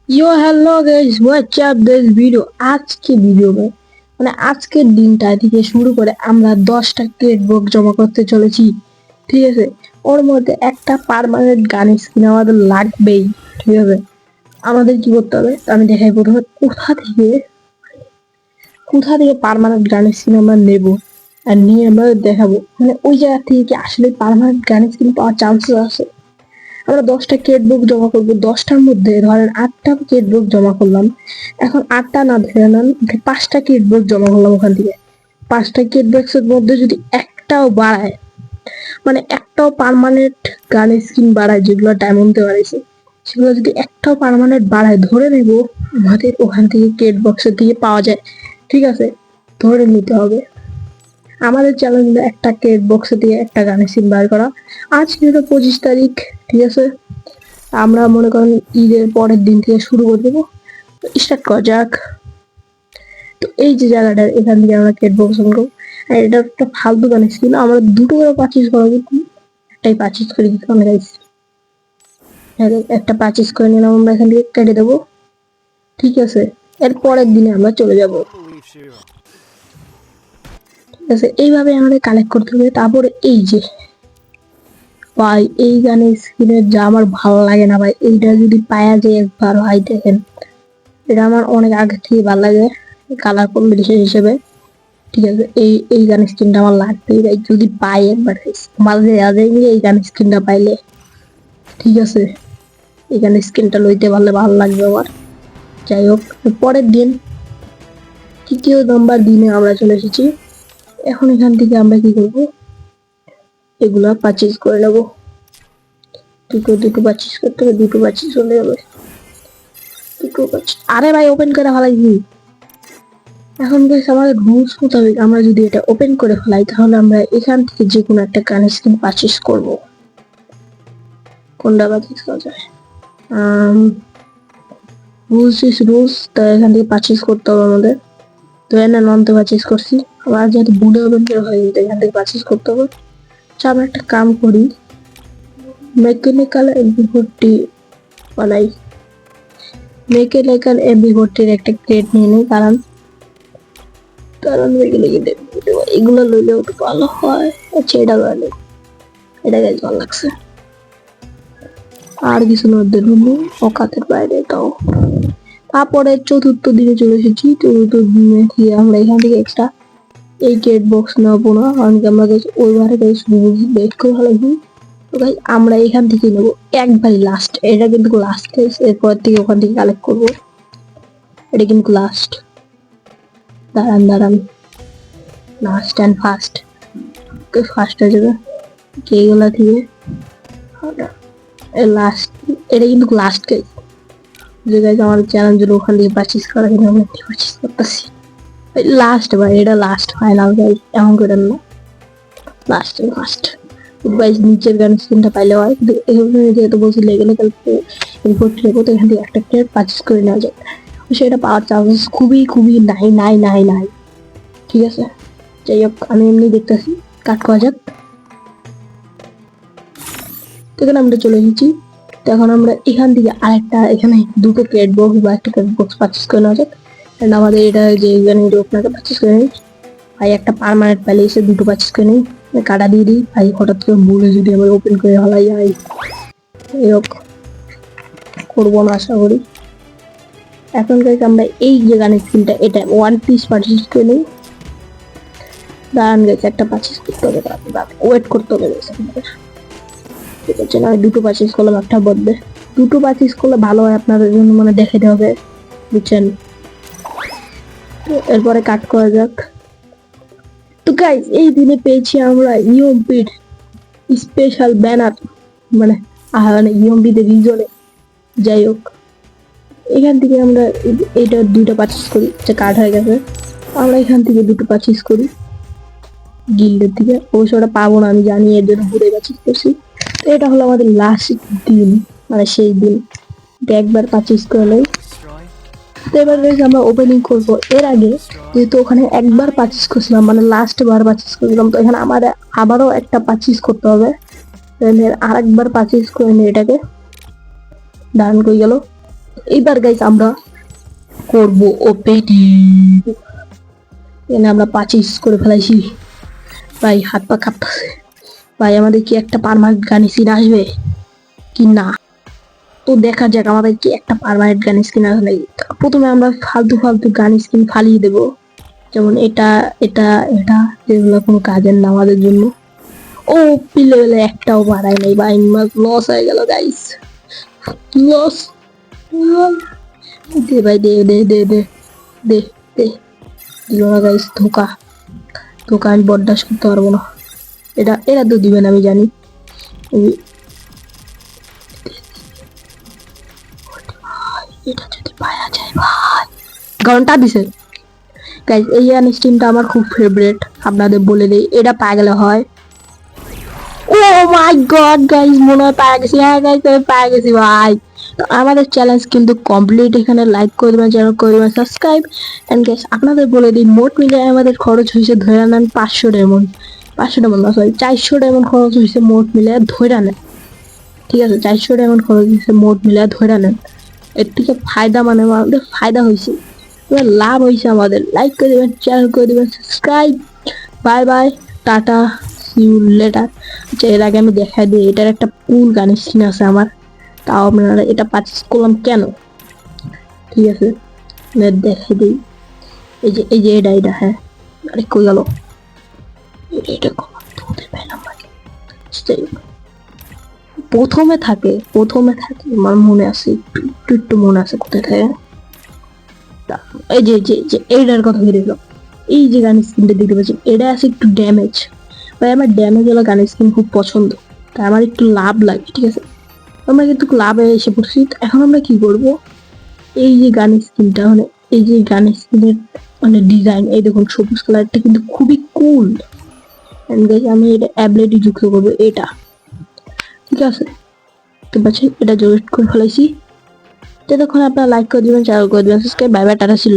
Yo hello guys what's up this video আজকে video মানে আজকের দিনটা থেকে শুরু করে আমরা 10টা ক্রেট বুক জমা করতে চলেছি। ঠিক আছে, ওর মধ্যে একটা পার্মানেন্ট গান স্কিন আমাদের লাগবেই। ঠিক আছে, আমাদের কি করতে হবে আমি দেখাই। প্রথমে কোথা থেকে পার্মানেন্ট গান স্কিন আমরা নেব আর নিয়ে আমরা দেখাবো, মানে ওই জায়গা থেকে কি আসলে পার্মানেন্ট গান স্কিন পাওয়ার চান্সেস আছে। আমরা 10টা কেট বুক জমা করবো, 10টার মধ্যে ধরেন 8টা কেট বুক জমা করলাম। এখন 8টা না ধরে নেন, 5টা কেট বুক জমা করলাম। ওখান থেকে 5টা কেট বক্সের মধ্যে যদি একটাও বাড়ায়, মানে একটাও পার্মানেন্ট গান স্কিন বাড়ায়, যেগুলো ডায়মন্ডে বাড়াইছে সেগুলো যদি একটাও পার্মানেন্ট বাড়ায়, ধরে নেব আমাদের ওখান থেকে কেট বক্সের থেকে পাওয়া যায়। ঠিক আছে, ধরে নিতে হবে। আমাদের চ্যালেঞ্জ একটা কেট বক্সে দিয়ে একটা গানের সিন বার করা। আজ কিন্তু 25 তারিখ। ঠিক আছে, আমরা মনে করেন ঈদের পরের দিন থেকে শুরু করে দেবো। স্টার্ট করা যাক। তো এই যে জায়গাটা, এখান থেকে আমরা কেট বক্স করবো। আর এটা একটা ফালতু গানের ছিল, আমরা দুটো করে পারচেজ করাবো। একটাই পারচেজ করে দিতে হবে গাইস। একটা পারচেজ করে নিলাম, আমরা এখান থেকে কেটে দেবো। ঠিক আছে, এর পরের দিনে আমরা চলে যাব। ঠিক আছে, এইভাবে আমাদের কালেক্ট করতে হবে। তারপরে এই যে ভাই, এই গানের স্কিনের যা আমার ভালো লাগে না ভাই, এইটা যদি পাওয়া যায় একবার ভাই, দেখেন এটা আমার অনেক আগে থেকে ভালো লাগে কালার কম্বিনেশন হিসেবে। ঠিক আছে, এই গানের স্কিনটা আমার লাগবেই ভাই, যদি পাই একবার। মাঝে মাঝে এই গানের স্কিনটা পাইলে, ঠিক আছে, এই গানের স্কিনটা লইতে পারলে ভালো লাগবে আমার। যাই হোক, পরের দিন 3য় নম্বর দিনে আমরা চলে এসেছি। এখন এখান থেকে আমরা কি করবো, এগুলা পারচেজ করে নেবো। দুটো পারচেজ করতে হবে, দুটো পারচেজ হলে হবে। আরে ভাই, ওপেন করে ফেলাইছি। এখন বেশ আমাদের রুলস মোতাবেক আমরা যদি এটা ওপেন করে ফেলাই, তাহলে আমরা এখান থেকে যে কোনো একটা গান স্কিন পারচেজ করবো। কোনটা পারচেজ করা যায়? রুলস ইস রুলস, তাই এখান থেকে পারচেজ করতে হবে আমাদের। তো এনে ননতে পারচেজ করছি, আমার যেহেতু বুড়ে ওপেন করে হয়, এখান থেকে পারচেজ করতে হবে। আচ্ছা, আমরা একটা কাম করি, মেকানিক্যাল এমবি40 বানাই। মেকানিক্যাল এমবি40 একটা ক্রেট নিয়ে নিই, কারণ এগুলো লইলেও তো ভালো হয়। আচ্ছা, এটা ভালো, এটা গাইজ ভালো লাগছে। আর কিছু নদীর হলো অকাতের বাইরে তাও। তারপরে 4র্থ দিনে চলে এসেছি। 4র্থ দিনে গিয়ে আমরা এখান থেকে এক্সট্রা এই গেট বক্স নেবো না, কারণ আমরা ওইবারে বেট করে ফেলাইছি। তো গাইজ আমরা এখান থেকে নেবো একবারই লাস্ট, এটা কিন্তু লাস্ট গাইজ। এরপর থেকে ওখান থেকে কালেক্ট করবো, এটা কিন্তু লাস্ট। দাঁড়ান, লাস্ট অ্যান্ড ফার্স্ট। ফার্স্ট হয়ে যাবে এইগুলা থেকে লাস্ট। এটা কিন্তু লাস্ট গাইজ, যে গাইজ আমার চ্যালেঞ্জ ওখান থেকে পারচেজ করা, কিন্তু আমরা পারচেজ করতেছি লাস্ট ভাই। এটা লাস্ট ফাইনাল গাইজ, এমন করেন না। লাস্ট এন্ড ফার্স্ট গাইজ, নিচের গান স্ক্রিনটা পাইলে হয়, কিন্তু এখানে যেহেতু বলছি লেগে রিপোর্ট লেগো, তো এখান থেকে একটা প্লেয়ার পারচেজ করে নেওয়া যায়। সেটা পাওয়ার চান্সেস খুবই খুবই নাই। ঠিক আছে, যাই হোক, আমি এমনি দেখতেছি, কাট করা যাক। এখানে আমরা চলে এসেছি। তো এখন আমরা এখান থেকে আরেকটা, এখানে দুটো ক্রেট বক্স বা একটা ক্রেট বক্স পারচেজ করে নেওয়া যাক। আমাদের এটা যে আপনাকে পারচেজ করে নিই ভাই। একটা পার্মানেন্ট পাইলে এসে দুটো পারচেজ করে নিই, কাটা দিয়ে দিই ভাই। হঠাৎ করে ভুলে যদি আমরা ওপেন করে ফেলাই যাই, এরকম করবো না আশা করি। এখন থেকে আমরা এই যে গানের স্কিনটা, এটা 1 পিস পারচেজ করে নিই। দাঁড়ান গেছে, একটা পারচেজ করতে হবে, ওয়েট করতে হবে। ঠিক আছে, না দুটো পারচেজ করলাম একটা বদলে। দুটো পারচেজ করলে ভালো হয় আপনাদের জন্য, মানে দেখাতে হবে, বুঝছেন। এরপরে কাট করা যাক। তো গাইজ, এই দিনে পেয়েছি আমরা ইউএমপির স্পেশাল ব্যানার, মানে ইউএমপিতে রিজনে। যাই হোক, এখান থেকে আমরা এটা দুইটা পারচেজ করি, যে কাট হয়ে গেছে। আমরা এখান থেকে দুটো পারচেজ করি গিল্ডের থেকে। অবশ্য ওটা পাবো না আমি জানি, এর জন্য ঘুরে পারচেজ করছি। তো এটা হলো আমাদের লাস্ট দিন, মানে সেই দিন একবার পারচেজ করে নেই। তো এবার আমরা ওপেনিং করবো। এর আগে যেহেতু ওখানে একবার পারচেজ করছিলাম, মানে লাস্ট বার পারচেজ করছিলাম, তো এখানে আমাদের আবারও একটা পারচেজ করতে হবে। আর একবার পারচেজ করে নিই এটাকে। ডান করে গেল। এইবার গাইস আমরা করব ওপেনিং। এখানে আমরা 25 করে ফেলাইছি ভাই, হাত পা কাঁপতেছে ভাই। আমাদের কি একটা পার্মানেন্ট গান স্কিন আসবে কি না, তো দেখা যাক আমাদের কি একটা পার্মানেন্ট গান স্কিন আসবে। প্রথমে আমরা ফালতু ফালতু গান স্কিন ফালিয়ে দেবো, যেমন এটা এটা এটা, যেগুলো কোনো কাজের না আমাদের জন্য। ও লেভেলে একটাও বাড়ায় নাই ভাই, লস হয়ে গেল গাইস, লস। দে ভাই, দে দে দে দে দে দে, দিল না গাইস, ধোকা ধোকা, আমি বরদাস্ত করতে পারবো না। এরা তো দিবেন আমি জানি। এটা যদি পাওয়া যায় ভাই, ঘন্টা দিছে গাইস। এই স্টিমটা আমার খুব ফেভারিট, আপনাদের বলে দিই, এটা পাগলে হয়। ও মাই গড গাইস, মনে হয় পাওয়া গেছি। হ্যাঁ গাইস, আমি পাওয়া গেছি ভাই। তো আমাদের চ্যালেঞ্জ কিন্তু কমপ্লিট। এখানে লাইক করে দেবেন, চ্যানেল করে দেবেন সাবস্ক্রাইব। এন্ড গাইস আপনাদের বলে দিই, মোট মিলে আমাদের খরচ হয়েছে ধরে নেন 500 ডায়মন্ড, 500 ডায়মন্ড না সরি 400 ডায়মন্ড খরচ হয়েছে মোট মিলে ধরে নেন। ঠিক আছে, 400 ডায়মন্ড খরচ হয়েছে মোট মিলে ধরে নেন। এর থেকে ফায়দা মানে আমাদের ফায়দা হয়েছে, লাভ হয়েছে আমাদের। লাইক করে দেবেন, চ্যানেল করে দেবেন subscribe. Bye bye, tata, see you later. আচ্ছা, এর আগে আমি দেখাই দিই, এটার একটা কুল গানের সিন আছে আমার, তাও আপনারা এটা পারচেস করলাম কেন, ঠিক আছে দেখাই দিই। এই যে এটা হ্যাঁ, আরে কই গেল এটা, পেলাম ভাই। প্রথমে থাকে আমার মনে আছে, একটু মনে আছে কোথায় থাকে। এই যে এইটার কথা ভেবে দেখলাম, এই যে গান স্কিনটা দেখতে পাচ্ছি, এটা আছে একটু ড্যামেজ ভাই। আমার ড্যামেজ ওলা গান স্কিন খুব পছন্দ, তাই আমার একটু লাভ লাগে। ঠিক আছে, আমরা কিন্তু লাভে এসে পড়ছি। এখন আমরা কি করব, এই যে গান স্কিনটা মানে, এই যে গান স্কিনের মানে ডিজাইন, এই দেখুন সবুজ কালারটা কিন্তু খুবই কুল। আমি এটা অ্যাবিলিটি যুক্ত করবো এটা, ঠিক আছে। তো পাচ্ছেন এটা জয়েন্ট করে ফেলাইছি। ততক্ষণ আপনারা লাইক করে দিবেন, চ্যানেল করে দিবেন সাবস্ক্রাইব। বাই বাই, টাটা ছিল।